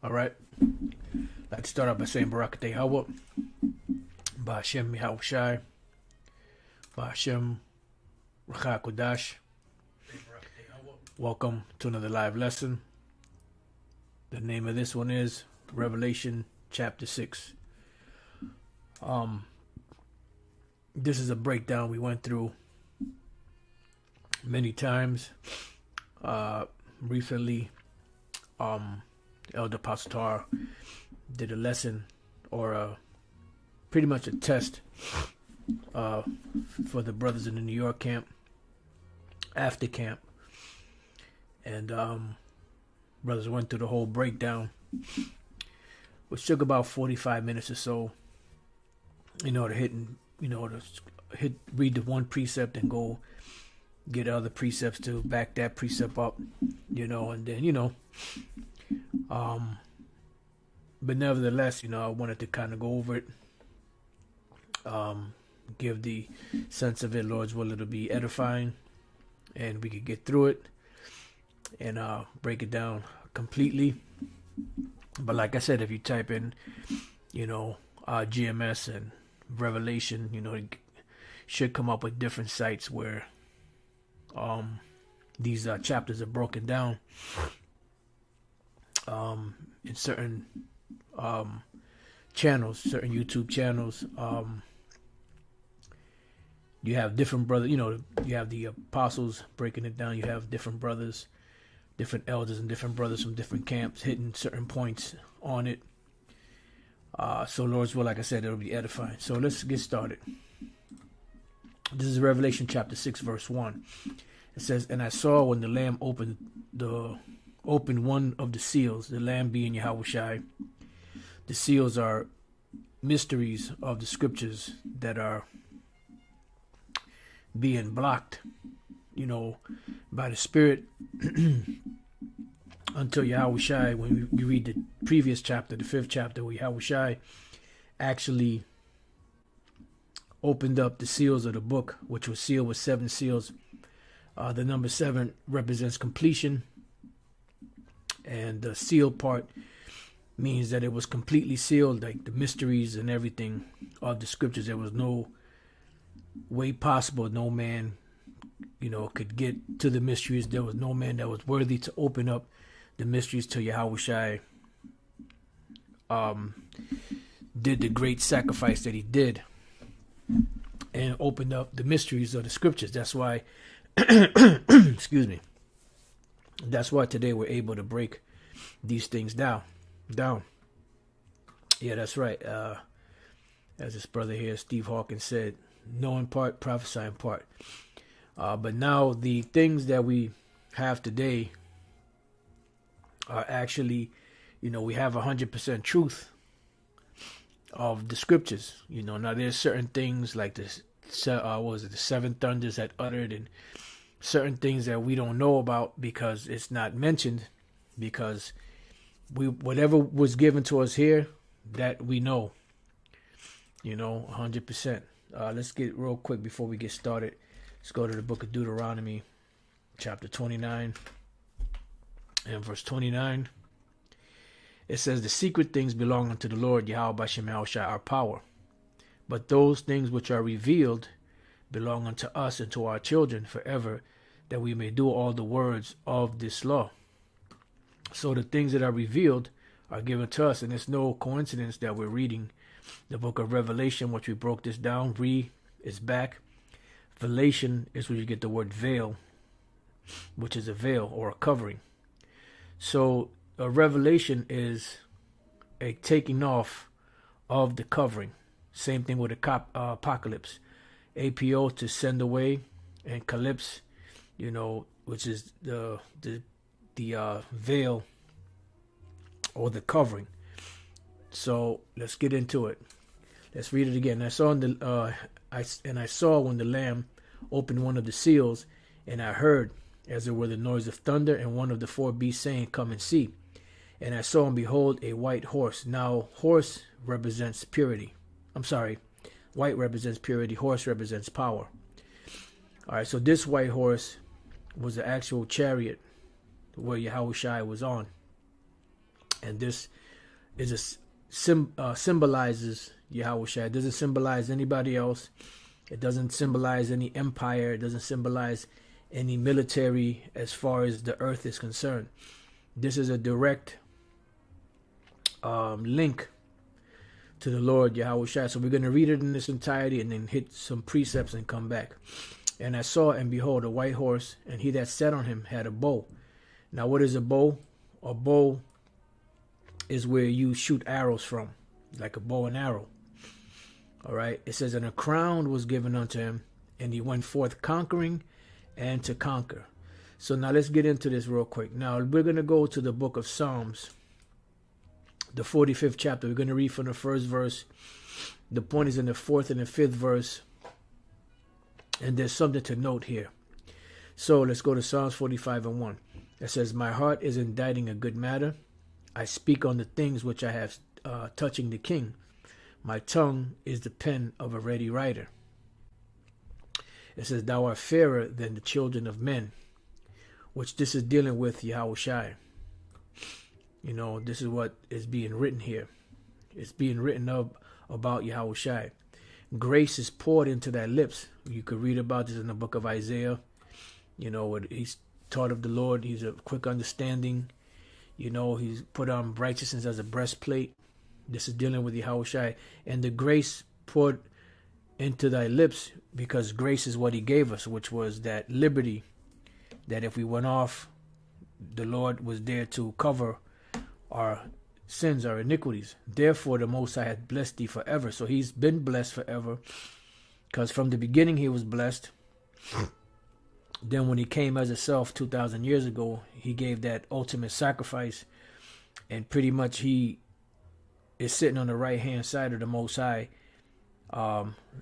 All right. I'd like to start off by saying BARAK YAHAWAH, BAHASHAM YAHAWASHI, BAHASHAM RAWCHAA QADASH. Welcome to another live lesson. The name of this one is Revelation chapter 6. This is a breakdown we went through many times. Recently, Elder Pastor did a lesson, or pretty much a test for the brothers in the New York camp, after camp. And brothers went through the whole breakdown, which took about 45 minutes or so, to read the one precept and go get other precepts to back that precept up, and then, but nevertheless, I wanted to kind of go over it, give the sense of it. Lord's will, it'll be edifying, and we could get through it and break it down completely. But like I said, if you type in, GMS and Revelation, it should come up with different sites where these chapters are broken down in certain channels, certain YouTube channels. You have different brothers, you have the apostles breaking it down. You have different brothers, different elders, and different brothers from different camps hitting certain points on it. So Lord's will, like I said, it'll be edifying. So let's get started. This is Revelation chapter 6, verse 1. It says, "And I saw when the Lamb opened one of the seals," the Lamb being Yahawashi. The seals are mysteries of the scriptures that are being blocked, by the Spirit until Yahawashi. When we read the previous chapter, the 5th chapter, where Yahawashi actually opened up the seals of the book, which was sealed with 7 seals. The number 7 represents completion, and the sealed part means that it was completely sealed, like the mysteries and everything of the scriptures. There was no way possible, no man, could get to the mysteries. There was no man that was worthy to open up the mysteries till Yahawashi did the great sacrifice that he did and opened up the mysteries of the scriptures. That's why excuse me, that's why today we're able to break these things down. Yeah, that's right. As this brother here, Steve Hawkins, said, know in part, prophesy in part. But now the things that we have today are actually, we have 100% truth of the scriptures. Now there's certain things like this, the 7 thunders that uttered, and certain things that we don't know about because it's not mentioned, because whatever was given to us here, that we know, 100%. Let's get real quick before we get started. Let's go to the book of Deuteronomy, chapter 29 and verse 29. It says, "The secret things belong unto the Lord, Yahawah our power. But those things which are revealed belong unto us and to our children forever, that we may do all the words of this law." So the things that are revealed are given to us, and it's no coincidence that we're reading the book of Revelation, which we broke this down. Re is back. Velation is where you get the word veil, which is a veil or a covering. So a revelation is a taking off of the covering. Same thing with the apocalypse. APO, to send away, and calypse, which is the veil or the covering. So let's get into it. Let's read it again. I saw when the Lamb opened one of the seals, and I heard, as it were, the noise of thunder, and one of the 4 beasts saying, "Come and see." And I saw, and behold, a white horse. Now, horse represents purity. White represents purity. Horse represents power. All right, so this white horse was the actual chariot where Yahawashi was on. And this is symbolizes Yahawashi. It doesn't symbolize anybody else. It doesn't symbolize any empire. It doesn't symbolize any military as far as the earth is concerned. This is a direct link to the Lord Yahawashi. So we're going to read it in its entirety and then hit some precepts and come back. And I saw, and behold, a white horse, and he that sat on him had a bow. Now, what is a bow? A bow is where you shoot arrows from, like a bow and arrow. All right. It says, and a crown was given unto him, and he went forth conquering and to conquer. So now let's get into this real quick. Now we're going to go to the book of Psalms, the 45th chapter. We're going to read from the first verse. The point is in the 4th and the 5th verse. And there's something to note here. So let's go to Psalms 45 and 1. It says, my heart is inditing a good matter. I speak on the things which I have touching the king. My tongue is the pen of a ready writer. It says, thou art fairer than the children of men, which this is dealing with Yahawashi. You know, this is what is being written here. It's being written up about Yahawashi. Grace is poured into thy lips. You could read about this in the book of Isaiah. You know, he's taught of the Lord. He's a quick understanding. You know, he's put on righteousness as a breastplate. This is dealing with Yahawashi. And the grace poured into thy lips, because grace is what he gave us, which was that liberty, that if we went off, the Lord was there to cover our sins, our iniquities. Therefore, the Most High hath blessed thee forever. So he's been blessed forever, because from the beginning he was blessed. Then when he came as a self 2,000 years ago, he gave that ultimate sacrifice, and pretty much he is sitting on the right hand side of the Most High,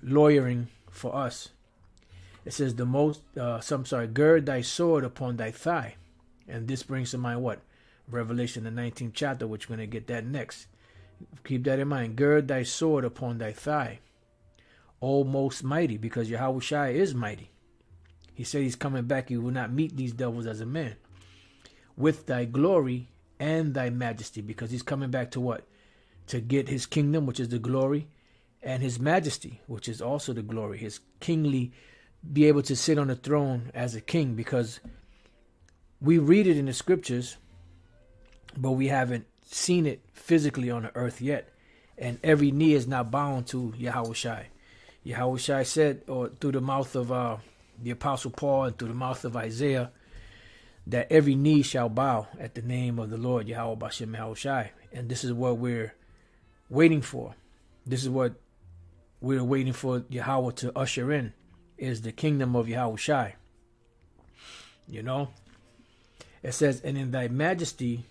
lawyering for us. It says gird thy sword upon thy thigh. And this brings to mind what? Revelation, the 19th chapter, which we're going to get that next. Keep that in mind. Gird thy sword upon thy thigh, O most mighty, because Yahawashi is mighty. He said he's coming back. You will not meet these devils as a man. With thy glory and thy majesty, because he's coming back to what? To get his kingdom, which is the glory, and his majesty, which is also the glory. His kingly, be able to sit on the throne as a king, because we read it in the scriptures, but we haven't seen it physically on the earth yet. And every knee is not bound to Yahawashi. Yahawashi said, or through the mouth of the Apostle Paul and through the mouth of Isaiah, that every knee shall bow at the name of the Lord, Yahweh Bashem Yahawashi. And this is what we're waiting for. This is what we're waiting for Yahweh to usher in, is the kingdom of Yahawashi. You know? It says, and in thy majesty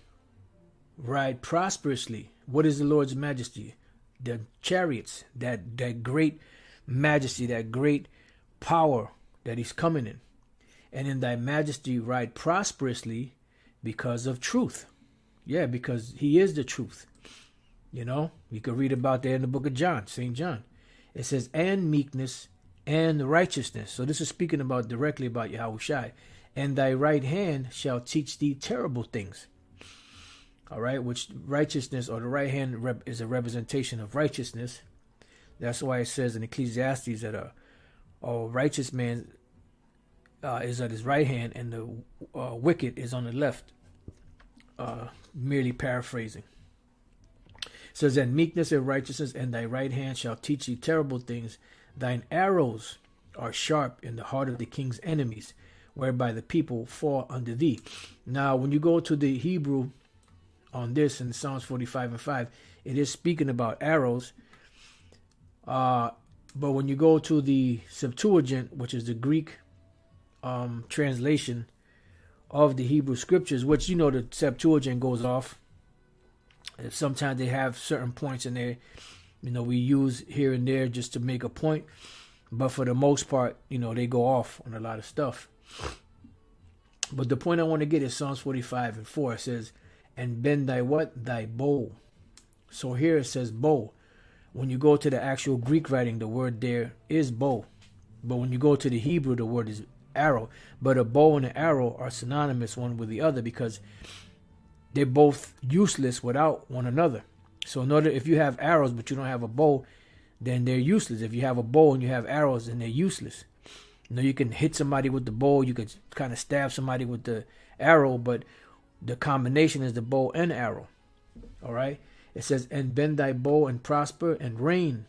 ride prosperously. What is the Lord's majesty? The chariots, that great majesty, that great power that he's coming in. And in thy majesty ride prosperously because of truth. Yeah, because he is the truth. You know, you could read about that in the book of John, St. John. It says, and meekness and righteousness. So this is speaking about directly about Yahawashi. And thy right hand shall teach thee terrible things. All right, which righteousness, or the right hand, is a representation of righteousness. That's why it says in Ecclesiastes that a righteous man is at his right hand, and the wicked is on the left. Merely paraphrasing. It says, and meekness and righteousness, and thy right hand shall teach thee terrible things. Thine arrows are sharp in the heart of the king's enemies, whereby the people fall under thee. Now, when you go to the Hebrew on this in Psalms 45 and 5, it is speaking about arrows. But when you go to the Septuagint, which is the Greek translation of the Hebrew scriptures, which, you know, the Septuagint goes off. Sometimes they have certain points in there, you know, we use here and there just to make a point. But for the most part, you know, they go off on a lot of stuff. But the point I want to get is Psalms 45 and 4. It says, and bend thy what? Thy bow. So here it says bow. When you go to the actual Greek writing, the word there is bow. But when you go to the Hebrew, the word is arrow. But a bow and an arrow are synonymous one with the other, because they're both useless without one another. So in order, if you have arrows but you don't have a bow, then they're useless. If you have a bow and you have arrows, then they're useless. You know, you can hit somebody with the bow, you could kind of stab somebody with the arrow, but the combination is the bow and arrow. All right. It says, and bend thy bow and prosper and reign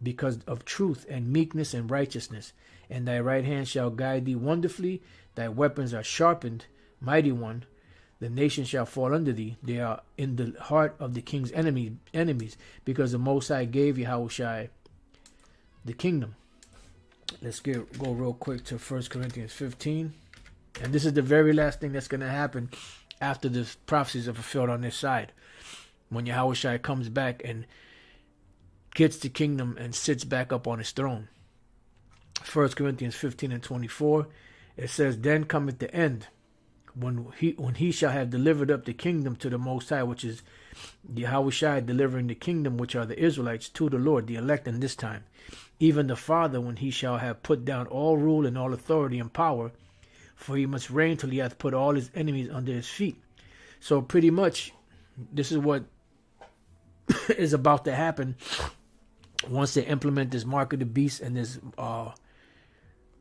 because of truth and meekness and righteousness. And thy right hand shall guide thee wonderfully. Thy weapons are sharpened, mighty one. The nations shall fall under thee. They are in the heart of the king's enemies, because the Most High gave YAHAWASHI the kingdom. Let's go real quick to 1 Corinthians 15. And this is the very last thing that's going to happen after the prophecies are fulfilled on this side. When YAHAWASHI comes back and gets the kingdom and sits back up on his throne. 1 Corinthians 15 and 24. It says, then cometh the end, when he shall have delivered up the kingdom to the Most High, which is YAHAWASHI delivering the kingdom, which are the Israelites, to the Lord, the elect in this time. Even the Father, when he shall have put down all rule and all authority and power, for he must reign till he hath put all his enemies under his feet. So pretty much, this is what is about to happen once they implement this mark of the beast and this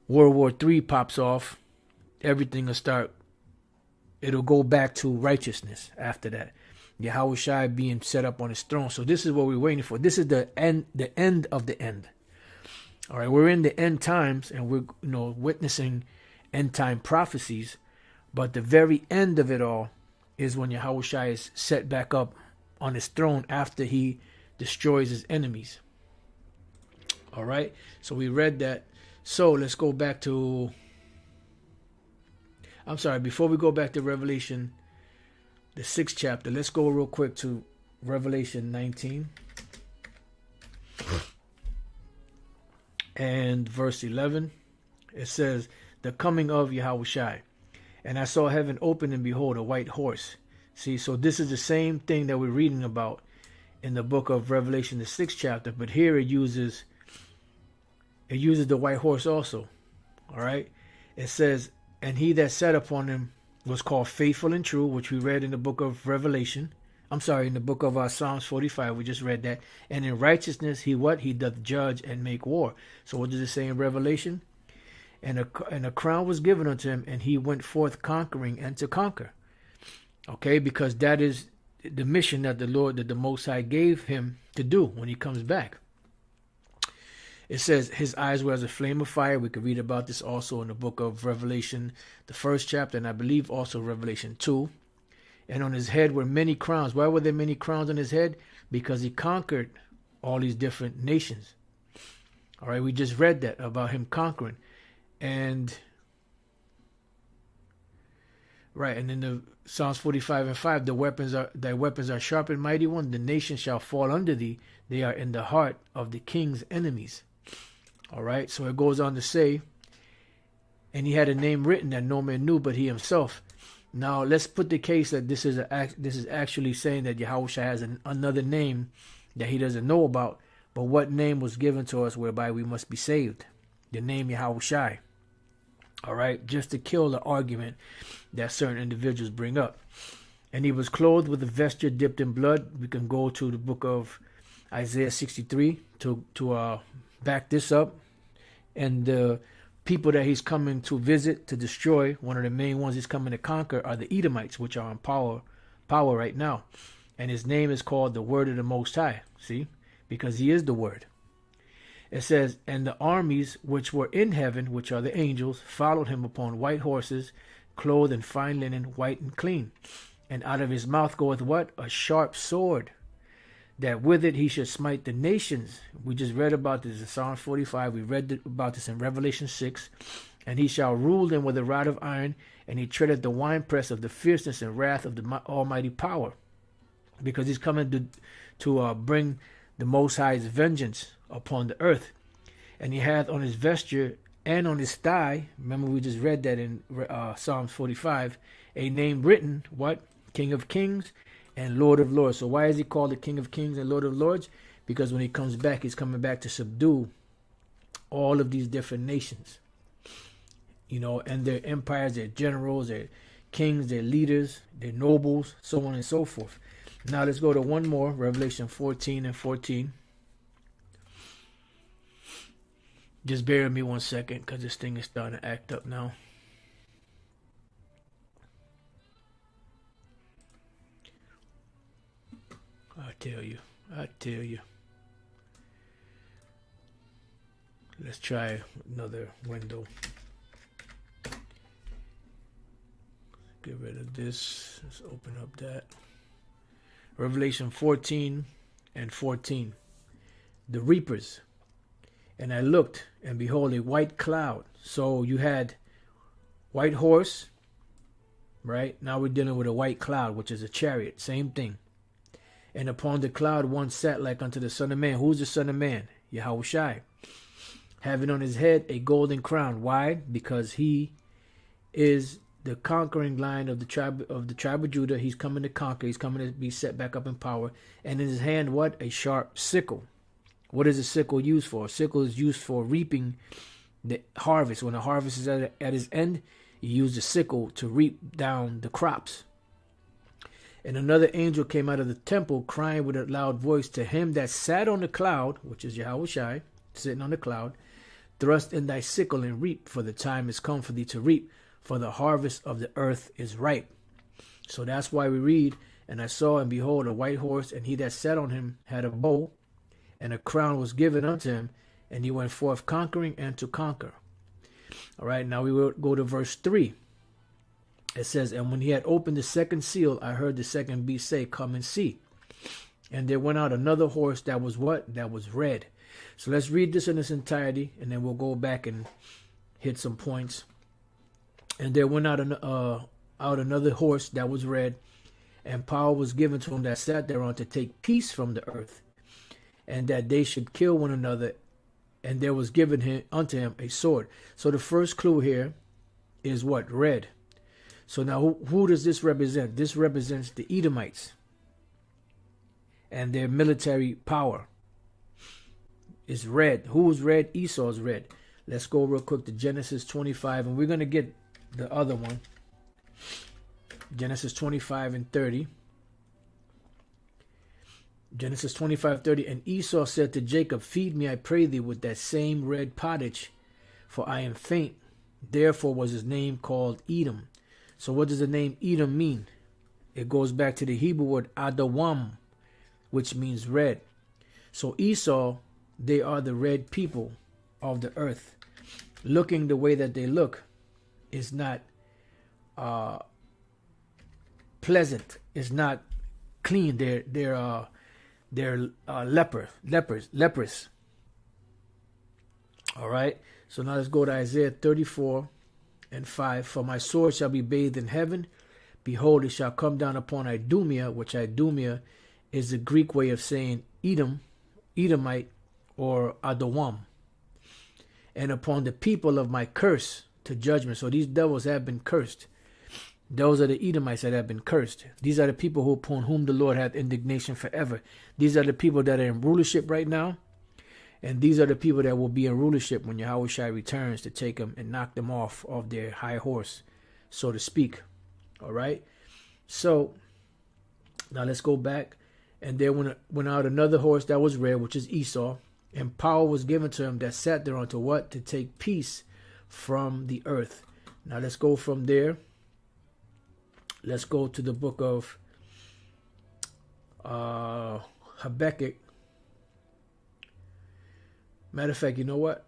World War III pops off. Everything will start. It'll go back to righteousness after that. YAHAWASHI being set up on his throne. So this is what we're waiting for. This is the end of the end. All right, we're in the end times, and we're witnessing end time prophecies. But the very end of it all is when YAHAWASHI is set back up on his throne after he destroys his enemies. All right, so we read that. So let's go back to. I'm sorry, before we go back to Revelation, the 6th chapter, let's go real quick to Revelation 19 and verse 11. It says, the coming of YAHAWASHI. And I saw heaven open, and behold, a white horse. See, so this is the same thing that we're reading about in the book of Revelation, the 6th chapter, but here it uses the white horse also. All right. It says, and he that sat upon him was called faithful and true, which we read in the book of Revelation. I'm sorry, in the book of Psalms 45, we just read that. And in righteousness, he doth judge and make war. So what does it say in Revelation? And a crown was given unto him, and he went forth conquering and to conquer. Okay, because that is the mission that the Most High gave him to do when he comes back. It says his eyes were as a flame of fire. We could read about this also in the book of Revelation, the 1st chapter, and I believe also Revelation 2. And on his head were many crowns. Why were there many crowns on his head? Because he conquered all these different nations. All right, we just read that about him conquering. And right, and in the Psalms 45 and 5, thy weapons are sharp and mighty one. The nation shall fall under thee. They are in the heart of the king's enemies. All right, so it goes on to say, and he had a name written that no man knew but he himself. Now let's put the case that this is actually saying that YAHAWASHI has another name that he doesn't know about. But what name was given to us whereby we must be saved? The name YAHAWASHI. All right, just to kill the argument that certain individuals bring up. And he was clothed with a vesture dipped in blood. We can go to the book of Isaiah 63 to back this up. And the people that he's coming to visit, to destroy, one of the main ones he's coming to conquer are the Edomites, which are in power right now. And his name is called the Word of the Most High. See? Because he is the Word. It says, and the armies which were in heaven, which are the angels, followed him upon white horses, clothed in fine linen, white and clean. And out of his mouth goeth what? A sharp sword, that with it he should smite the nations. We just read about this in Psalm 45. We read about this in Revelation 6. And he shall rule them with a rod of iron, and he treadeth the winepress of the fierceness and wrath of the almighty power. Because he's coming to bring the Most High's vengeance upon the earth. And he hath on his vesture and on his thigh, remember we just read that in Psalms 45, a name written, what? King of Kings and Lord of Lords. So why is he called the King of Kings and Lord of Lords? Because when he comes back, he's coming back to subdue all of these different nations. And their empires, their generals, their kings, their leaders, their nobles, so on and so forth. Now let's go to one more, Revelation 14 and 14. Just bear with me 1 second because this thing is starting to act up now. I tell you. Let's try another window. Get rid of this. Let's open up that. Revelation 14 and 14. The reapers. And I looked, and behold, a white cloud. So you had white horse, right? Now we're dealing with a white cloud, which is a chariot. Same thing. And upon the cloud one sat like unto the Son of Man. Who's the Son of Man? YAHAWASHI. Having on his head a golden crown. Why? Because he is the conquering lion of the tribe of Judah. He's coming to conquer. He's coming to be set back up in power. And in his hand, what? A sharp sickle. What is a sickle used for? A sickle is used for reaping the harvest. When the harvest is at its end, you use the sickle to reap down the crops. And another angel came out of the temple, crying with a loud voice to him that sat on the cloud, which is YAHAWASHI, sitting on the cloud, thrust in thy sickle and reap, for the time is come for thee to reap, for the harvest of the earth is ripe. So that's why we read, and I saw, and behold, a white horse, and he that sat on him had a bow, and a crown was given unto him, and he went forth conquering and to conquer. All right, now we will go to verse 3. It says, and when he had opened the second seal, I heard the second beast say, come and see. And there went out another horse that was what? That was red. So let's read this in its entirety, and then we'll go back and hit some points. And there went out another horse that was red, and power was given to him that sat thereon to take peace from the earth, and that they should kill one another. And there was given unto him a sword. So the first clue here is what? Red. So now who does this represent? This represents the Edomites and their military power. Is red. Who's red? Esau's red. Let's go real quick to Genesis 25, and we're going to get the other one. Genesis 25 and 30. Genesis 25:30. And Esau said to Jacob, feed me, I pray thee, with that same red pottage, for I am faint. Therefore was his name called Edom. So what does the name Edom mean? It goes back to the Hebrew word ATHAM, which means red. So Esau, they are the red people of the earth. Looking the way that they look is not pleasant. It's not clean. They're leprous. All right. So now let's go to Isaiah 34 and 5. For my sword shall be bathed in heaven. Behold, it shall come down upon Idumea, which Idumea is the Greek way of saying Edom, Edomite, or Adawam. And upon the people of my curse to judgment. So these devils have been cursed. Those are the Edomites that have been cursed. These are the people upon whom the Lord hath indignation forever. These are the people that are in rulership right now. And these are the people that will be in rulership when YAHAWASHI returns to take them and knock them off of their high horse, so to speak. All right. So now let's go back. And there went out another horse that was red, which is Esau. And power was given to him that sat there unto what? To take peace from the earth. Now let's go from there. Let's go to the book of Habakkuk. Matter of fact, you know what?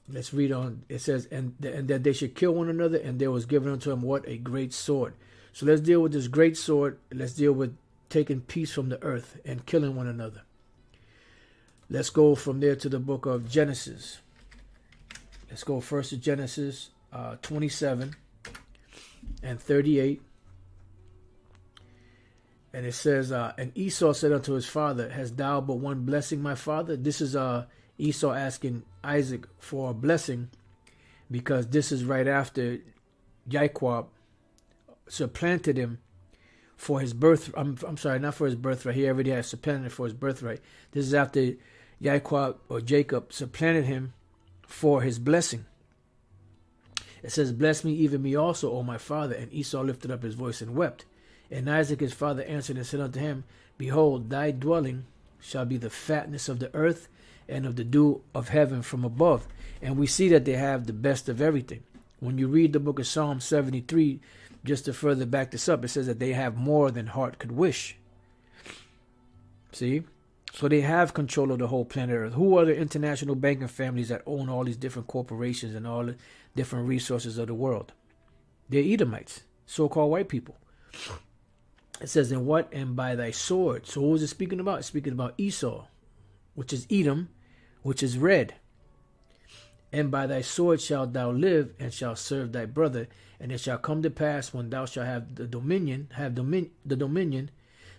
Let's read on. It says, and that they should kill one another, and there was given unto him what? A great sword. So let's deal with this great sword. Let's deal with taking peace from the earth and killing one another. Let's go from there to the book of Genesis. Let's go first to Genesis 27 and 38. And it says, and Esau said unto his father, hast thou but one blessing, my father? This is Esau asking Isaac for a blessing, because this is right after Jacob supplanted him for his birth. I'm sorry, not for his birthright. He already had supplanted for his birthright. This is after Jacob supplanted him for his blessing. It says, bless me, even me also, O my father. And Esau lifted up his voice and wept. And Isaac his father answered and said unto him, behold, thy dwelling shall be the fatness of the earth and of the dew of heaven from above. And we see that they have the best of everything. When you read the book of Psalm 73, just to further back this up, it says that they have more than heart could wish. See? So they have control of the whole planet Earth. Who are the international banking families that own all these different corporations and all the different resources of the world? They're Edomites, so-called white people. It says, in what? And by thy sword. So who is it speaking about? It's speaking about Esau, which is Edom, which is red. And by thy sword shalt thou live, and shalt serve thy brother. And it shall come to pass, when thou shalt have the dominion,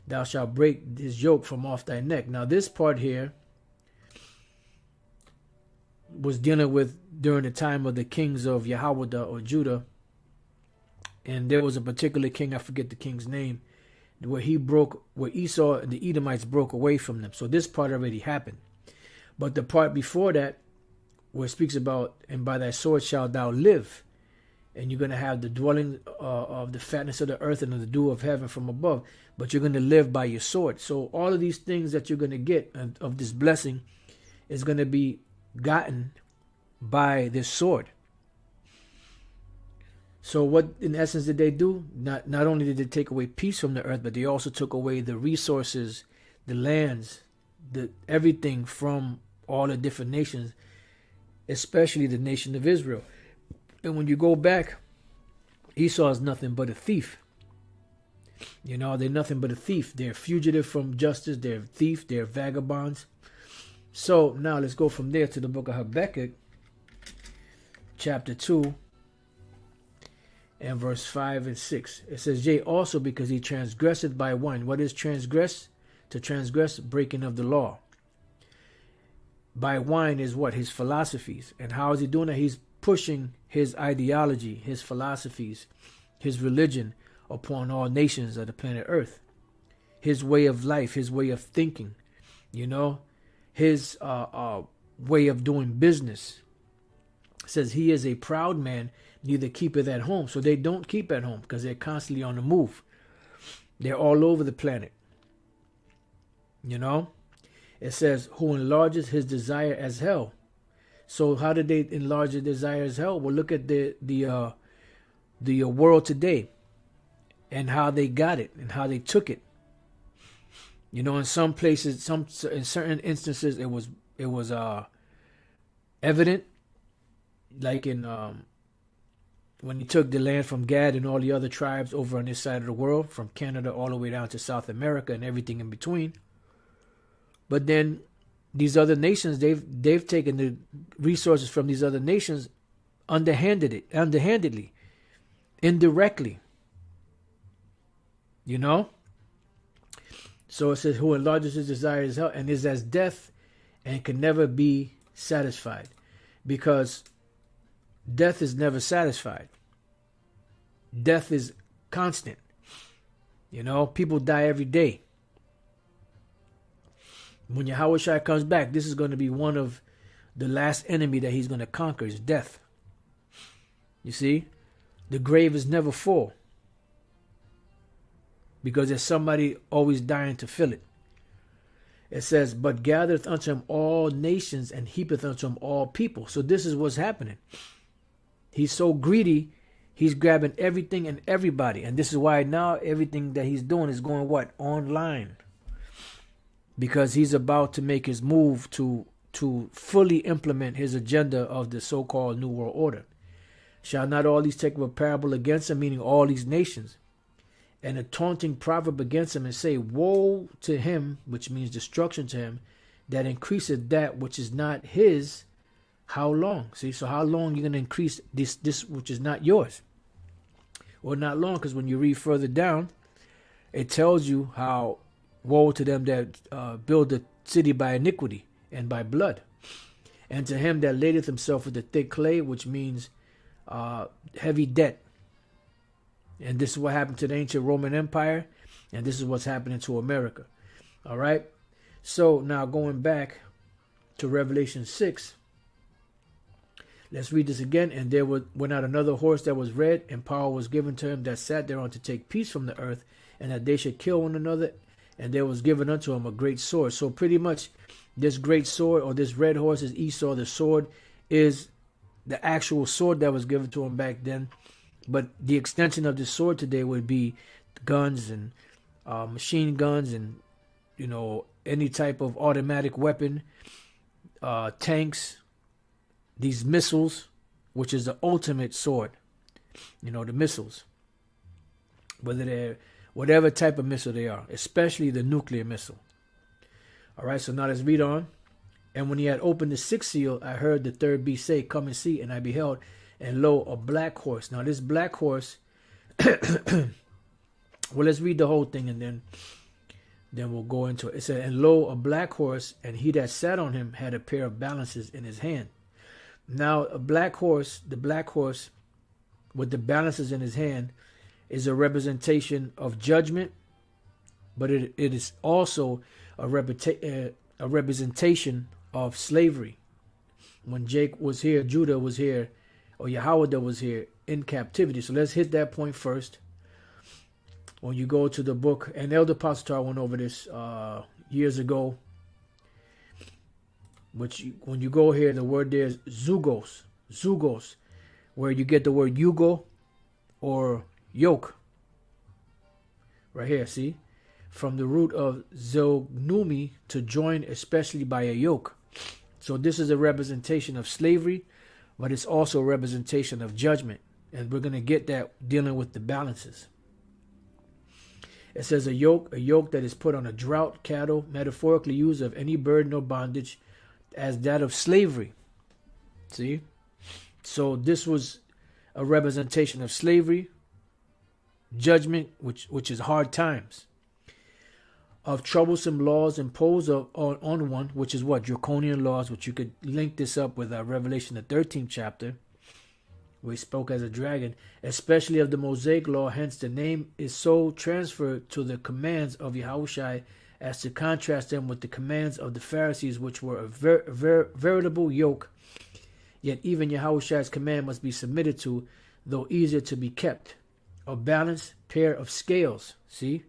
thou shalt break his yoke from off thy neck. Now this part here was dealing with during the time of the kings of YAHAWAH or Judah. And there was a particular king, I forget the king's name, where Esau and the Edomites broke away from them. So this part already happened. But the part before that, where it speaks about, and by thy sword shalt thou live, and you're going to have the dwelling of the fatness of the earth and of the dew of heaven from above, but you're going to live by your sword. So all of these things that you're going to get of this blessing is going to be gotten by this sword. So what in essence did they do? Not only did they take away peace from the earth, but they also took away the resources, the lands, everything from all the different nations, especially the nation of Israel. And when you go back, Esau is nothing but a thief. You know, they're nothing but a thief. They're fugitive from justice. They're a thief. They're vagabonds. So now let's go from there to the book of Habakkuk, chapter 2, and verse 5 and 6. It says, yea, also because he transgresseth by wine. What is transgress? To transgress, breaking of the law. By wine is what? His philosophies. And how is he doing that? He's pushing his ideology, his philosophies, his religion upon all nations of the planet Earth. His way of life, his way of thinking, you know, his way of doing business. It says he is a proud man, neither keepeth at home. So they don't keep at home because they're constantly on the move. They're all over the planet. You know, it says who enlarges his desire as hell. So how did they enlarge their desire as hell? Well, look at the world today and how they got it and how they took it. You know, in some places, in certain instances, it was evident, like in when he took the land from Gad and all the other tribes over on this side of the world, from Canada all the way down to South America and everything in between. But then these other nations, they've taken the resources from these other nations underhandedly, indirectly. You know? So it says, who enlarges his desire is hell, and is as death, and can never be satisfied. Because death is never satisfied. Death is constant. You know, people die every day. When YAHAWASHI comes back, this is going to be one of the last enemy that he's going to conquer is death. You see? The grave is never full. Because there's somebody always dying to fill it. It says, but gathereth unto him all nations and heapeth unto him all people. So this is what's happening. He's so greedy, he's grabbing everything and everybody. And this is why now everything that he's doing is going what? Online. Because he's about to make his move to fully implement his agenda of the so-called New World Order. Shall not all these take up a parable against him, meaning all these nations, and a taunting proverb against him, and say, woe to him, which means destruction to him, that increaseth that which is not his, how long? See, so how long you going to increase this which is not yours? Well, not long, because when you read further down, it tells you how woe to them that build the city by iniquity and by blood. And to him that ladeth himself with the thick clay, which means heavy debt. And this is what happened to the ancient Roman Empire. And this is what's happening to America. All right. So now going back to Revelation 6. Let's read this again. And there went out another horse that was red, and power was given to him that sat thereon to take peace from the earth, and that they should kill one another. And there was given unto him a great sword. So pretty much this great sword, or this red horse, is Esau. The sword is the actual sword that was given to him back then. But the extension of the sword today would be guns and machine guns and, you know, any type of automatic weapon, tanks, these missiles, which is the ultimate sword. You know, the missiles, whether they're whatever type of missile they are, especially the nuclear missile. All right, so now let's read on. And when he had opened the sixth seal, I heard the third beast say, Come and see. And I beheld, and lo, a black horse. Now this black horse, well, let's read the whole thing, and then we'll go into it. It said, And lo, a black horse, and he that sat on him had a pair of balances in his hand. Now a black horse, the black horse with the balances in his hand, is a representation of judgment, but it is also a representation of slavery. When Jake was here, Judah was here, or YAHAWAH was here in captivity. So let's hit that point first. When you go to the book, and Elder Pastor went over this years ago, which when you go here, the word there is zugos, where you get the word yugo or yoke. Right here, see? From the root of zognumi, to join, especially by a yoke. So this is a representation of slavery, but it's also a representation of judgment. And we're going to get that dealing with the balances. It says a yoke that is put on a drought, cattle, metaphorically used of any burden or bondage, as that of slavery. See? So this was a representation of slavery, judgment, which is hard times, of troublesome laws imposed on one, which is what? Draconian laws, which you could link this up with Revelation, the 13th chapter, where he spoke as a dragon, especially of the Mosaic law. Hence the name is so transferred to the commands of Yahawashi as to contrast them with the commands of the Pharisees, which were a veritable yoke. Yet even Yahawashi's command must be submitted to, though easier to be kept. A balanced pair of scales. See?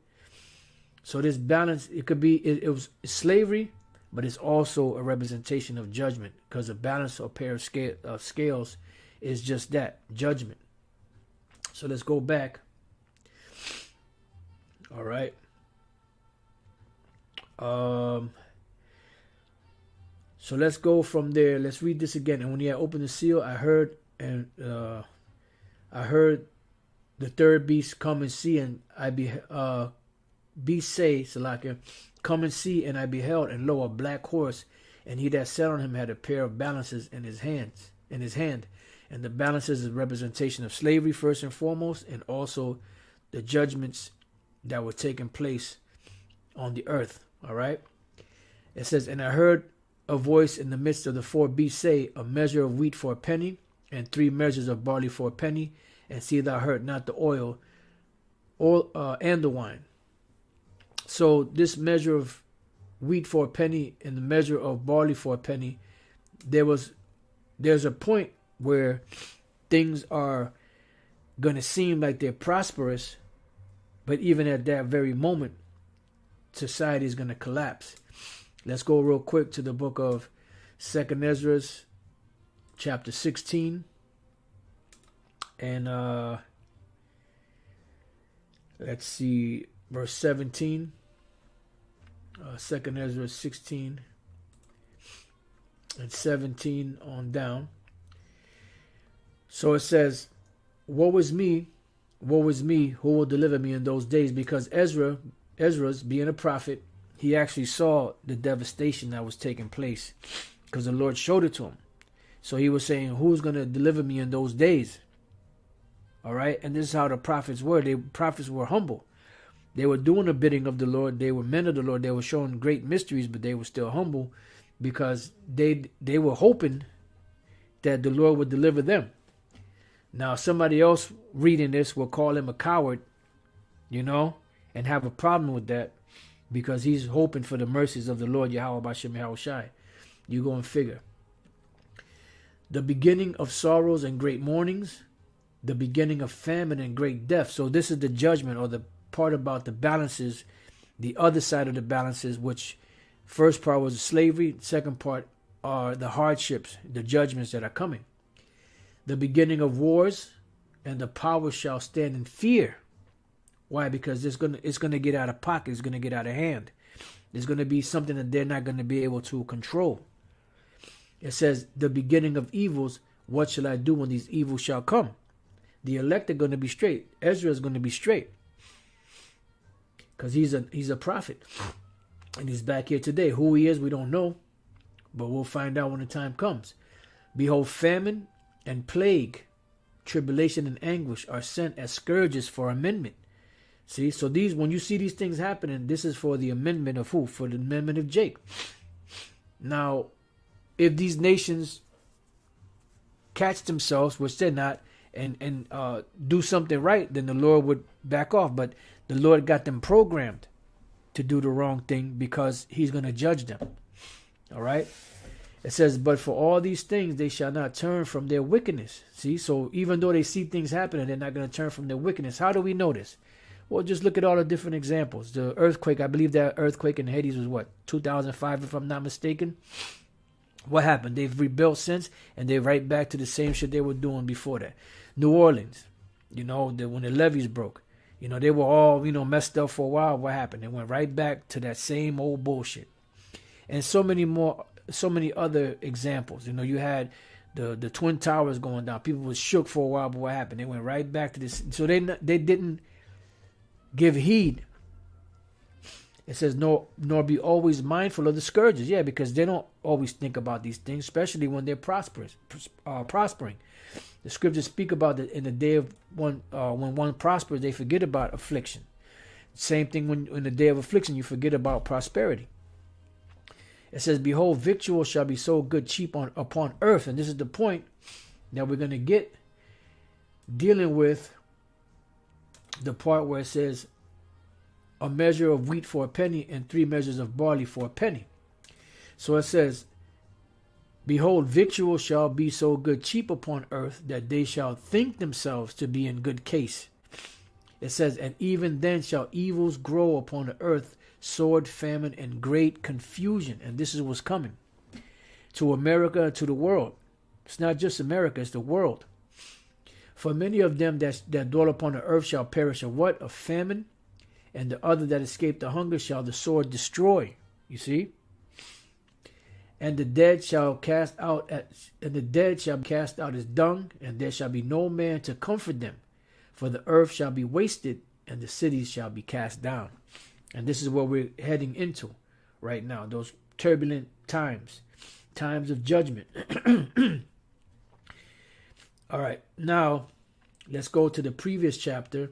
So this balance, it could be, it was slavery, but it's also a representation of judgment, because a balance or pair of scales is just that, judgment. So let's go back. All right. So let's go from there. Let's read this again. And when he had opened the seal, I heard the third beast come and see, and beast say, Salakia, Come and see, and I beheld, and lo, a black horse, and he that sat on him had a pair of balances in his hand. And the balances is a representation of slavery first and foremost, and also the judgments that were taking place on the earth. All right. It says, And I heard a voice in the midst of the four beasts say, A measure of wheat for a penny, and 3 measures of barley for a penny, and see thou hurt not the oil and the wine. So this measure of wheat for a penny and the measure of barley for a penny, there's a point where things are going to seem like they're prosperous, but even at that very moment, society is going to collapse. Let's go real quick to the book of 2nd Ezra, chapter 16. And let's see, verse 17. 2nd Ezra 16 and 17 on down. So it says, Woe is me, who will deliver me in those days? Because Ezra's being a prophet, he actually saw the devastation that was taking place, because the Lord showed it to him. So he was saying, who's going to deliver me in those days? All right. And this is how the prophets were. Prophets were humble. They were doing the bidding of the Lord. They were men of the Lord. They were showing great mysteries, but they were still humble, because they were hoping that the Lord would deliver them. Now, somebody else reading this will call him a coward, and have a problem with that, because he's hoping for the mercies of the Lord, Yahweh BAHASHAM YAHWASHI. You go and figure. the beginning of sorrows and great mournings, the beginning of famine and great death. So this is the judgment, or the part about the balances, the other side of the balances, which first part was slavery, second part are the hardships, the judgments that are coming. The beginning of wars, and the power shall stand in fear. Why? Because it's gonna get out of pocket, it's gonna get out of hand. There's gonna be something that they're not gonna be able to control. It says, the beginning of evils, what shall I do when these evils shall come? The elect are going to be straight. Ezra is going to be straight. Because he's a prophet. And he's back here today. Who he is, we don't know. But we'll find out when the time comes. Behold, famine and plague, tribulation and anguish are sent as scourges for amendment. See, so these, when you see these things happening, this is for the amendment of who? For the amendment of Jake. Now, if these nations catch themselves, which they're not, and do something right, then the Lord would back off. But the Lord got them programmed to do the wrong thing because he's going to judge them. All right. It says, but for all these things, they shall not turn from their wickedness. See, so even though they see things happening, they're not going to turn from their wickedness. How do we know this? Well, just look at all the different examples. The earthquake, I believe that earthquake in Haiti was what, 2005, if I'm not mistaken. What happened? They've rebuilt since, and they're right back to the same shit they were doing before that. New Orleans, when the levees broke, they were all, messed up for a while. What happened? They went right back to that same old bullshit. And so many other examples. You had the Twin Towers going down. People was shook for a while, but what happened? They went right back to this. So they didn't give heed. It says, nor be always mindful of the scourges. Yeah, because they don't always think about these things, especially when they're prospering. The scriptures speak about that in the day of when one prospers, they forget about affliction. Same thing when in the day of affliction, you forget about prosperity. It says, behold, victual shall be so good cheap upon earth. And this is the point that we're going to get dealing with the part where it says, a measure of wheat for a penny and 3 measures of barley for a penny. So it says, behold, victual shall be so good cheap upon earth that they shall think themselves to be in good case. It says, and even then shall evils grow upon the earth, sword, famine, and great confusion. And this is what's coming to America, to the world. It's not just America, it's the world. For many of them that dwell upon the earth shall perish of what? Of famine. And the other that escaped the hunger shall the sword destroy. You see? And the dead shall cast out as dung, and there shall be no man to comfort them. For the earth shall be wasted, and the cities shall be cast down. And this is what we're heading into right now. Those turbulent times of judgment. All right, now let's go to the previous chapter.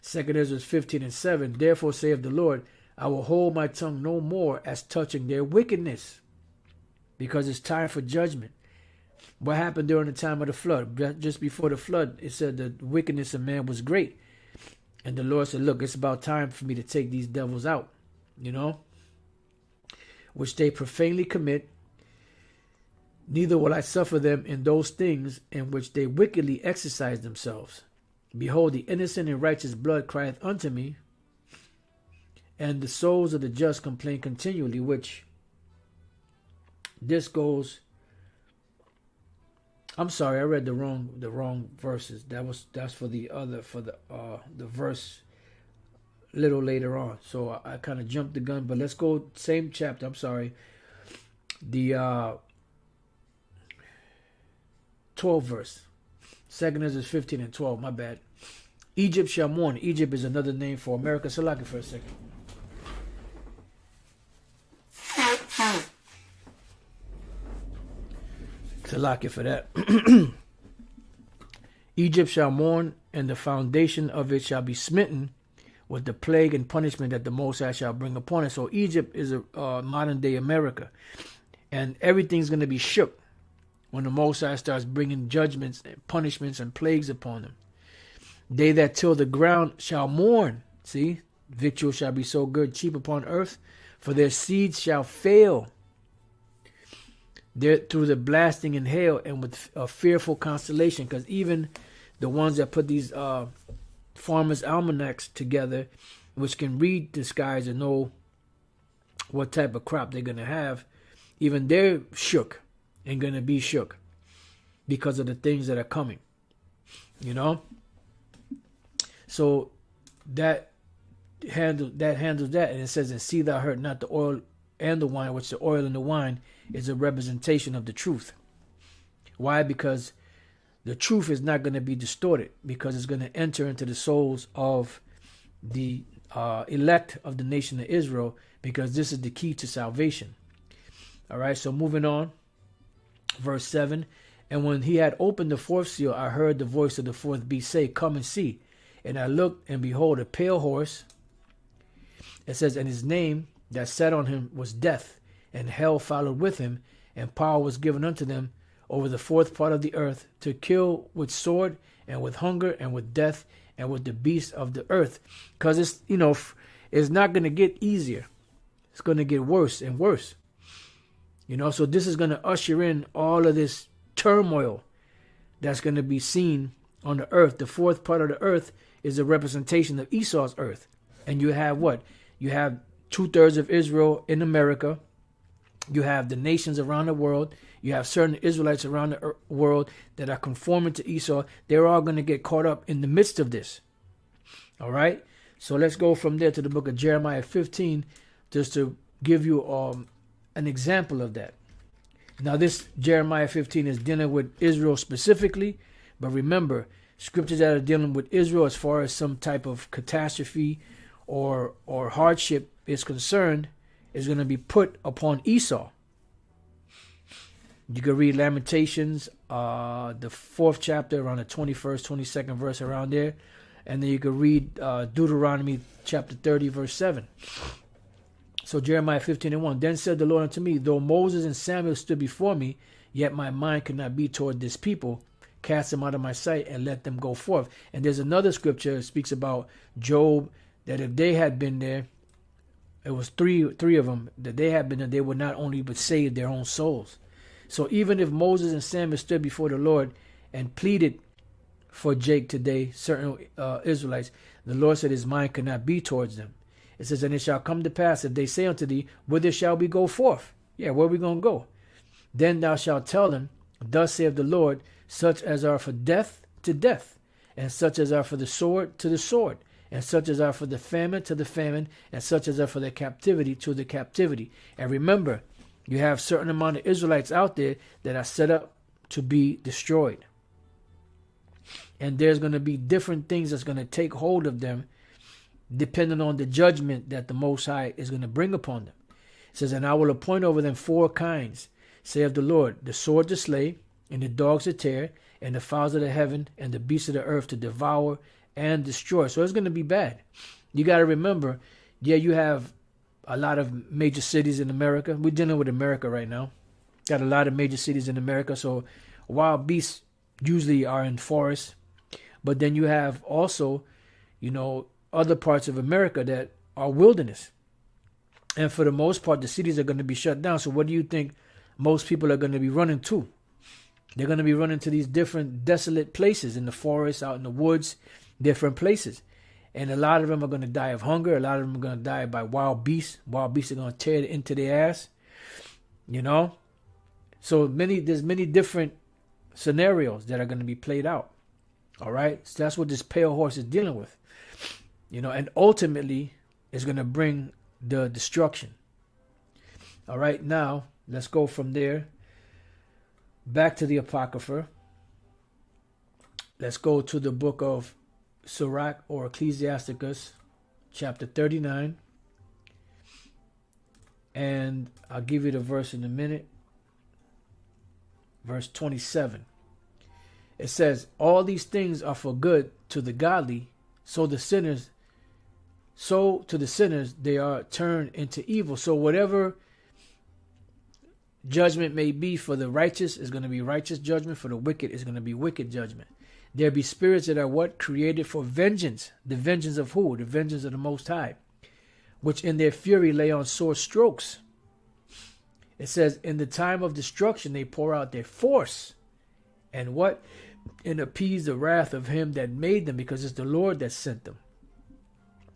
2 Ezra 15:7. Therefore saith the Lord, I will hold my tongue no more as touching their wickedness, because it's time for judgment. What happened during the time of the flood? Just before the flood, it said the wickedness of man was great. And the Lord said, look, it's about time for me to take these devils out, which they profanely commit. Neither will I suffer them in those things in which they wickedly exercise themselves. Behold, the innocent and righteous blood crieth unto me, and the souls of the just complain continually, which this goes. I'm sorry, I read the wrong verses. That's for the verse a little later on. So I kind of jumped the gun, but let's go same chapter. I'm sorry. The 12th verse. 2 Ezra 15:12. My bad. Egypt shall mourn. Egypt is another name for America. Salaki for a second. Salaki for that. Egypt shall mourn, and the foundation of it shall be smitten with the plague and punishment that the Most High shall bring upon it. So Egypt is a modern day America, and everything's going to be shook when the Most High starts bringing judgments and punishments and plagues upon them. They that till the ground shall mourn. See, victual shall be so good cheap upon earth, for their seeds shall fail. They're through the blasting and hail and with a fearful constellation, because even the ones that put these farmers' almanacs together, which can read the skies and know what type of crop they're going to have, even they're shook and going to be shook because of the things that are coming, you know. So that handles that, and it says, and see thou hurt not the oil and the wine, which the oil and the wine is a representation of the truth. Why? Because the truth is not going to be distorted, because it's going to enter into the souls of the elect of the nation of Israel, because this is the key to salvation. All right, so moving on, verse 7. And when he had opened the fourth seal, I heard the voice of the fourth beast say, come and see. And I looked, and behold, a pale horse. It says, and his name that sat on him was Death, and hell followed with him, and power was given unto them over the fourth part of the earth, to kill with sword, and with hunger, and with death, and with the beasts of the earth. Because it's, you know, it's not going to get easier. It's going to get worse and worse. You know, so this is going to usher in all of this turmoil that's going to be seen on the earth. The fourth part of the earth is a representation of Esau's earth. And you have what? You have 2/3 of Israel in America. You have the nations around the world. You have certain Israelites around the world that are conforming to Esau. They're all going to get caught up in the midst of this. All right. So let's go from there to the book of Jeremiah 15, just to give you an example of that. Now, this Jeremiah 15 is dealing with Israel specifically. But remember, scriptures that are dealing with Israel as far as some type of catastrophe or hardship is concerned is going to be put upon Esau. You can read Lamentations, the 4th chapter, around the 21st, 22nd verse, around there. And then you can read Deuteronomy chapter 30, verse 7. So Jeremiah 15:1. Then said the Lord unto me, though Moses and Samuel stood before me, yet my mind could not be toward this people. Cast them out of my sight and let them go forth. And there's another scripture that speaks about Job, that if they had been there, it was three of them, that they had been there, they would not only but save their own souls. So even if Moses and Samuel stood before the Lord and pleaded for Jake today, certain Israelites, the Lord said his mind could not be towards them. It says, and it shall come to pass, if they say unto thee, whither shall we go forth? Yeah, where are we going to go? Then thou shalt tell them, thus saith the Lord, such as are for death to death, and such as are for the sword to the sword, and such as are for the famine to the famine, and such as are for the captivity to the captivity. And remember, you have certain amount of Israelites out there that are set up to be destroyed. And there's going to be different things that's going to take hold of them, depending on the judgment that the Most High is going to bring upon them. It says, and I will appoint over them 4 kinds, saith the Lord, the sword to slay, and the dogs to tear, and the fowls of the heaven, and the beasts of the earth to devour and destroy. So it's going to be bad. You got to remember, yeah, you have a lot of major cities in America. We're dealing with America right now. Got a lot of major cities in America. So wild beasts usually are in forests. But then you have also, you know, other parts of America that are wilderness. And for the most part, the cities are going to be shut down. So what do you think most people are going to be running to? They're going to be running to these different desolate places in the forest, out in the woods, different places. And a lot of them are going to die of hunger. A lot of them are going to die by wild beasts. Wild beasts are going to tear it into their ass. You know? So there's many different scenarios that are going to be played out. All right? So that's what this pale horse is dealing with. You know, and ultimately it's going to bring the destruction. All right? Now, let's go from there back to the Apocrypha. Let's go to the book of Sirach or Ecclesiasticus, chapter 39. And I'll give you the verse in a minute. Verse 27. It says, all these things are for good to the godly, so to the sinners they are turned into evil. So whatever judgment may be for the righteous is going to be righteous judgment. For the wicked is going to be wicked judgment. There be spirits that are what? Created for vengeance. The vengeance of who? The vengeance of the Most High, which in their fury lay on sore strokes. It says, in the time of destruction, they pour out their force. And what? And appease the wrath of him that made them, because it's the Lord that sent them.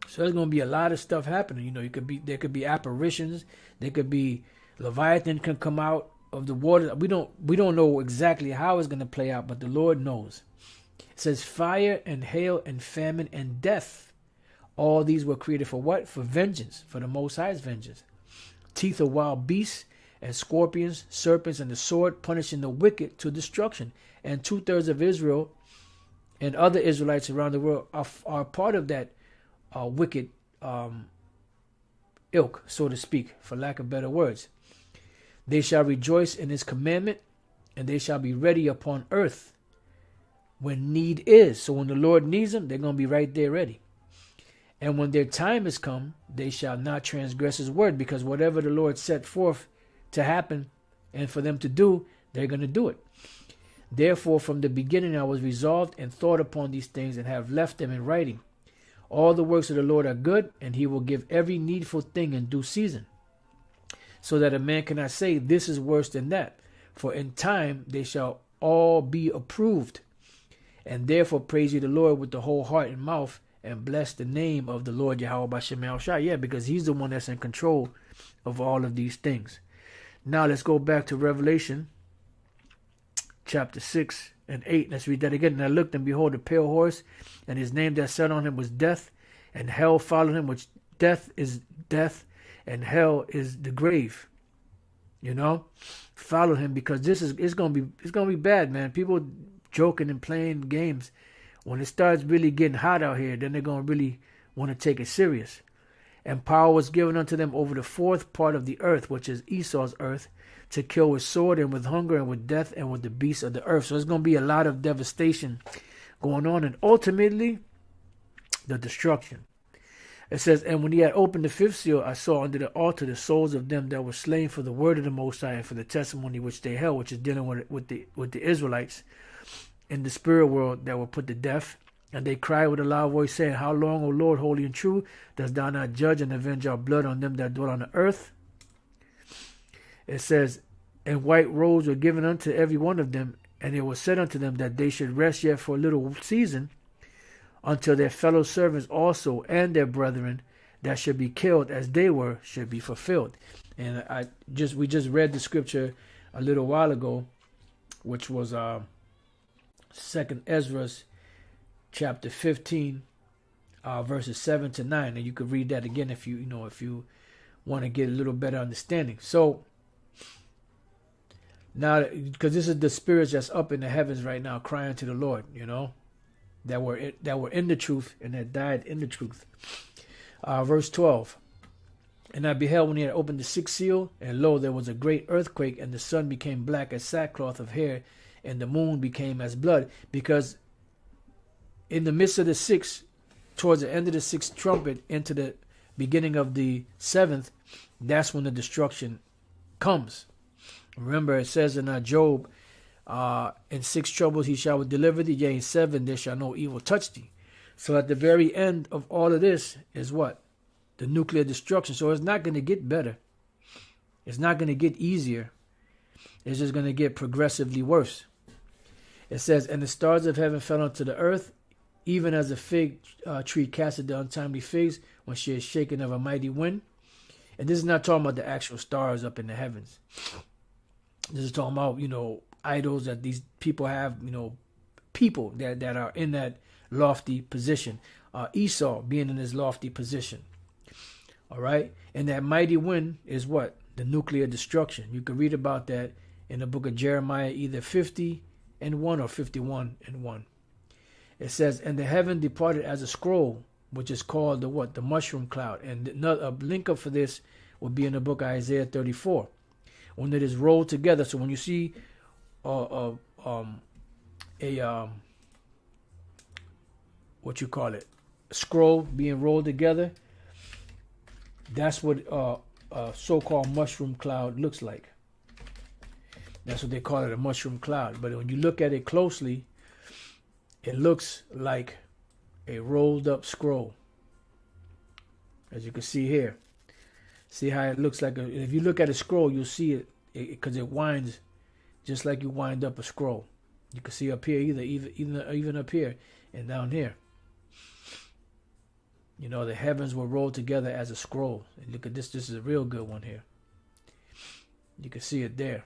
So there's going to be a lot of stuff happening. You know, there could be apparitions. There could be Leviathan can come out of the water. We don't know exactly how it's going to play out, but the Lord knows. It says fire and hail and famine and death. All these were created for what? For vengeance, for the Most High's vengeance. Teeth of wild beasts and scorpions, serpents, and the sword, punishing the wicked to destruction. And 2/3 of Israel and other Israelites around the world are part of that wicked ilk, so to speak, for lack of better words. They shall rejoice in his commandment, and they shall be ready upon earth when need is. So when the Lord needs them, they're going to be right there ready. And when their time is come, they shall not transgress his word, because whatever the Lord set forth to happen and for them to do, they're going to do it. Therefore, from the beginning I was resolved and thought upon these things, and have left them in writing. All the works of the Lord are good, and he will give every needful thing in due season, so that a man cannot say, this is worse than that. For in time they shall all be approved. And therefore praise ye the Lord with the whole heart and mouth, and bless the name of the Lord YAHAWASHI. Yeah, because he's the one that's in control of all of these things. Now let's go back to Revelation chapter 6 and 8. Let's read that again. And I looked, and behold, a pale horse, and his name that sat on him was Death, and hell followed him, which death is death, and hell is the grave. You know, follow him, because it's gonna be bad, man. People joking and playing games. When it starts really getting hot out here, then they're gonna really want to take it serious. And power was given unto them over the fourth part of the earth, which is Esau's earth, to kill with sword and with hunger and with death and with the beasts of the earth. So there's going to be a lot of devastation going on, and ultimately the destruction. It says, and when he had opened the fifth seal, I saw under the altar the souls of them that were slain for the word of the Most High and for the testimony which they held, which is dealing with the Israelites in the spirit world that were put to death. And they cried with a loud voice, saying, how long, O Lord, holy and true, dost thou not judge and avenge our blood on them that dwell on the earth? It says, and white robes were given unto every one of them, and it was said unto them that they should rest yet for a little season, until their fellow servants also and their brethren that should be killed as they were should be fulfilled. And we just read the scripture a little while ago, which was 2nd Ezra chapter 15, verses 7 to 9, and you could read that again if you want to get a little better understanding. So now, because this is the spirits that's up in the heavens right now, crying to the Lord, that were in the truth and that died in the truth. Verse 12. And I beheld when he had opened the sixth seal, and lo, there was a great earthquake, and the sun became black as sackcloth of hair, and the moon became as blood. Because in the midst of the sixth, towards the end of the sixth trumpet, into the beginning of the seventh, that's when the destruction comes. Remember, it says in Job, in 6 troubles he shall deliver thee, yea, in 7 there shall no evil touch thee. So at the very end of all of this is what? The nuclear destruction. So it's not going to get better. It's not going to get easier. It's just going to get progressively worse. It says, and the stars of heaven fell unto the earth, even as a fig tree casteth the untimely figs when she is shaken of a mighty wind. And this is not talking about the actual stars up in the heavens. This is talking about, idols that these people have, people that are in that lofty position. Esau being in his lofty position. All right. And that mighty wind is what? The nuclear destruction. You can read about that in the book of Jeremiah, either 50:1 or 51:1. It says, and the heaven departed as a scroll, which is called the what? The mushroom cloud. And a link up for this will be in the book of Isaiah 34. When it is rolled together. So when you see what you call it, a scroll being rolled together, that's what a so-called mushroom cloud looks like. That's what they call it, a mushroom cloud. But when you look at it closely, it looks like a rolled up scroll, as you can see here. See how it looks like if you look at a scroll, you'll see it because it winds just like you wind up a scroll. You can see up here, even up here and down here. You know, the heavens were rolled together as a scroll. And look at this. This is a real good one here. You can see it there.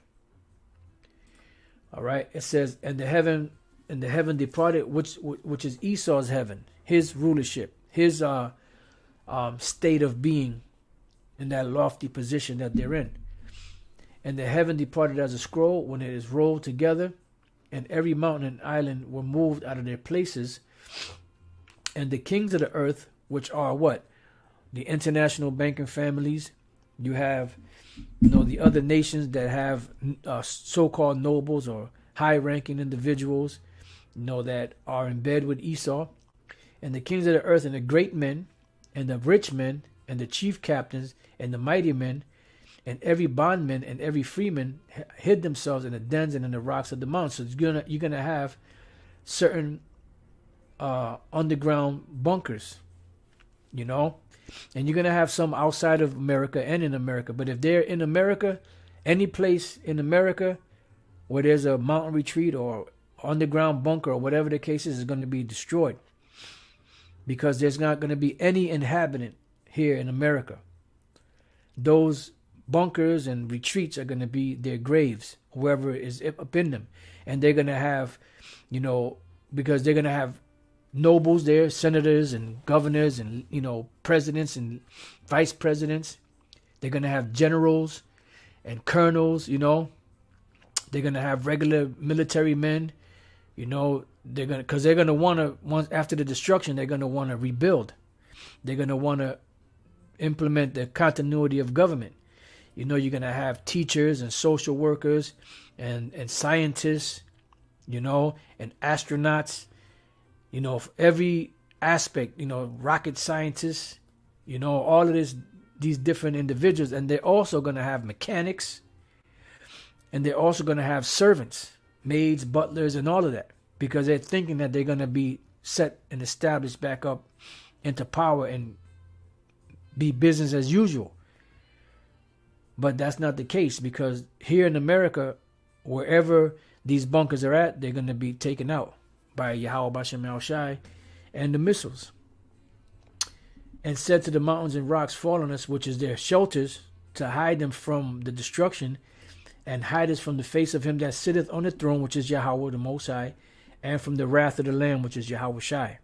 All right. It says, and the heaven departed, which is Esau's heaven, his rulership, his state of being in that lofty position that they're in. And the heaven departed as a scroll when it is rolled together, and every mountain and island were moved out of their places. And the kings of the earth, which are what? The international banking families. You have, the other nations that have so-called nobles or high-ranking individuals, that are in bed with Esau. And the kings of the earth and the great men and the rich men and the chief captains and the mighty men and every bondman and every freeman hid themselves in the dens and in the rocks of the mountains. So you're gonna have certain underground bunkers, and you're gonna have some outside of America and in America. But if they're in America, any place in America where there's a mountain retreat or underground bunker or whatever the case is going to be destroyed, because there's not going to be any inhabitant here in America. Those bunkers and retreats are going to be their graves, whoever is up in them. And they're going to have, because they're going to have nobles there, senators and governors and, presidents and vice presidents. They're going to have generals and colonels, They're going to have regular military men, because they're going to want to, once after the destruction, they're going to want to rebuild. They're going to want to implement the continuity of government. You're going to have teachers and social workers and scientists, and astronauts, every aspect, rocket scientists, all of these different individuals. And they're also going to have mechanics, and they're also going to have servants, maids, butlers, and all of that, because they're thinking that they're going to be set and established back up into power and be business as usual. But that's not the case, because here in America, wherever these bunkers are at, they're going to be taken out by YAHAWASHI and the missiles. And said to the mountains and rocks, fall on us, which is their shelters, to hide them from the destruction, and hide us from the face of him that sitteth on the throne, which is Yahweh the Most High, and from the wrath of the Lamb, which is YAHAWASHI.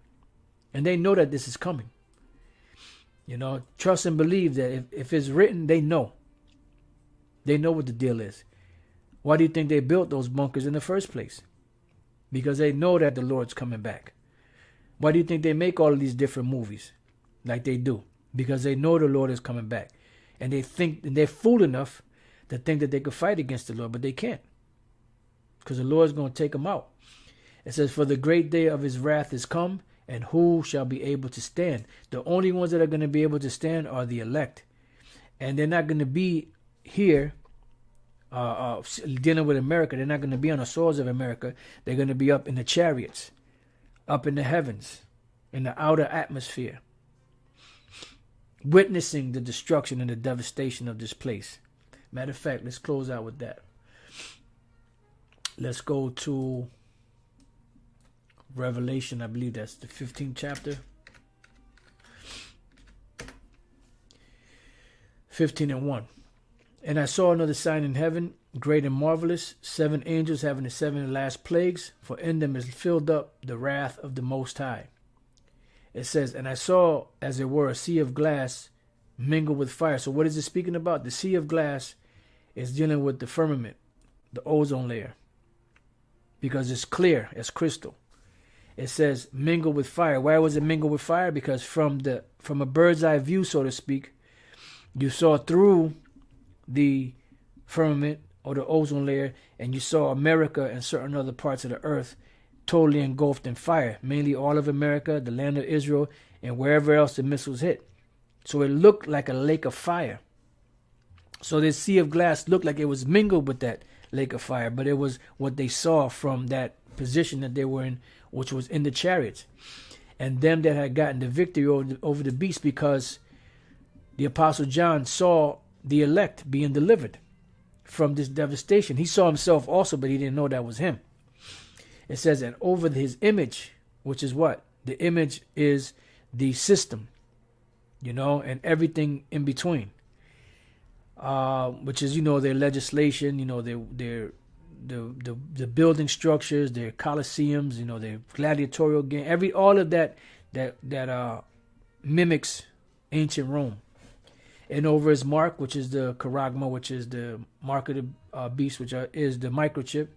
And they know that this is coming. Trust and believe that if it's written, they know. They know what the deal is. Why do you think they built those bunkers in the first place? Because they know that the Lord's coming back. Why do you think they make all of these different movies like they do? Because they know the Lord is coming back. And they think, and they're fool enough to think that they could fight against the Lord, but they can't. Because the Lord's going to take them out. It says, for the great day of his wrath is come, and who shall be able to stand? The only ones that are going to be able to stand are the elect. And they're not going to be here dealing with America. They're not going to be on the soils of America. They're going to be up in the chariots, up in the heavens, in the outer atmosphere, witnessing the destruction and the devastation of this place. Matter of fact, let's close out with that. Let's go to Revelation. I believe that's the 15th chapter. 15:1. And I saw another sign in heaven, great and marvelous, 7 angels having the 7 last plagues, for in them is filled up the wrath of the Most High. It says, and I saw, as it were, a sea of glass mingled with fire. So what is it speaking about? The sea of glass is dealing with the firmament, the ozone layer, because it's clear as crystal. It says mingled with fire. Why was it mingled with fire? Because from a bird's eye view, so to speak, you saw through the firmament or the ozone layer, and you saw America and certain other parts of the earth totally engulfed in fire, mainly all of America, the land of Israel, and wherever else the missiles hit. So it looked like a lake of fire. So this sea of glass looked like it was mingled with that lake of fire, but it was what they saw from that position that they were in, which was in the chariots. And them that had gotten the victory over the beast, because the Apostle John saw the elect being delivered from this devastation. He saw himself also, but he didn't know that was him. It says, and over his image, which is what? The image is the system, you know, and everything in between, which is, you know, their legislation, you know, their the building structures, their coliseums, you know, their gladiatorial game, all of that mimics ancient Rome. And over his mark, which is the charagma, which is the mark of the beast, which is the microchip,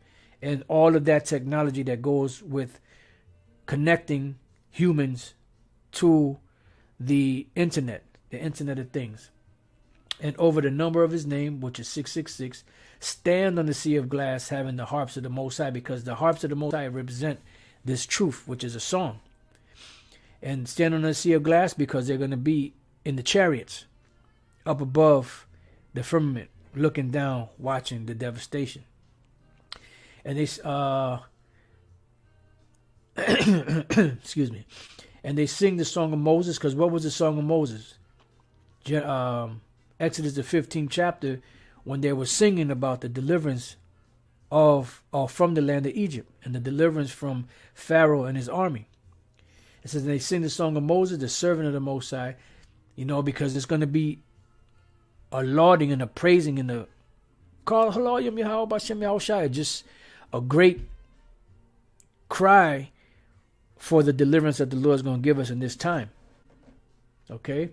and all of that technology that goes with connecting humans to the internet of things. And over the number of his name, which is 666, stand on the sea of glass, having the harps of the Most High, because the harps of the Most High represent this truth, which is a song. And stand on the sea of glass because they're going to be in the chariots up above the firmament, looking down, watching the devastation. And they excuse me, and they sing the song of Moses, because what was the song of Moses? Exodus the 15th chapter, when they were singing about the deliverance from the land of Egypt and the deliverance from Pharaoh and his army. It says they sing the song of Moses, the servant of the Most High, you know, because there's going to be a lauding and a praising in the call halal YAHAWAH YAHAWASHI, just a great cry for the deliverance that the Lord is going to give us in this time. Okay?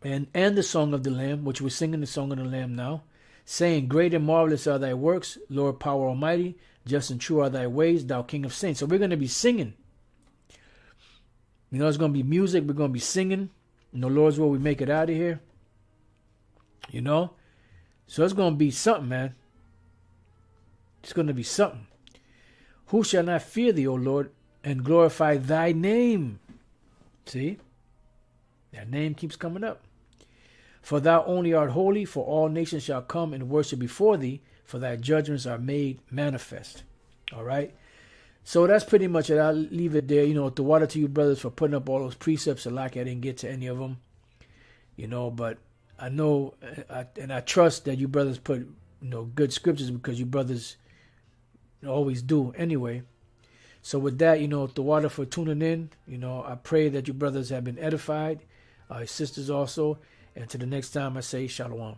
And the song of the Lamb, which we're singing the song of the Lamb now, saying, great and marvelous are thy works, Lord power almighty, just and true are thy ways, thou King of saints. So we're going to be singing. You know, it's going to be music. We're going to be singing. In the Lord's will, we make it out of here. You know? So it's going to be something, man. It's going to be something. Who shall not fear thee, O Lord, and glorify thy name? See? That name keeps coming up. For thou only art holy, for all nations shall come and worship before thee, for thy judgments are made manifest. All right? So that's pretty much it. I'll leave it there. You know, the water to you brothers for putting up all those precepts. I didn't get to any of them. You know, but I know and I trust that you brothers put, you know, good scriptures, because you brothers always do anyway. So with that, you know, the water for tuning in. You know, I pray that you brothers have been edified. Sisters also. And to the next time, I say shalom.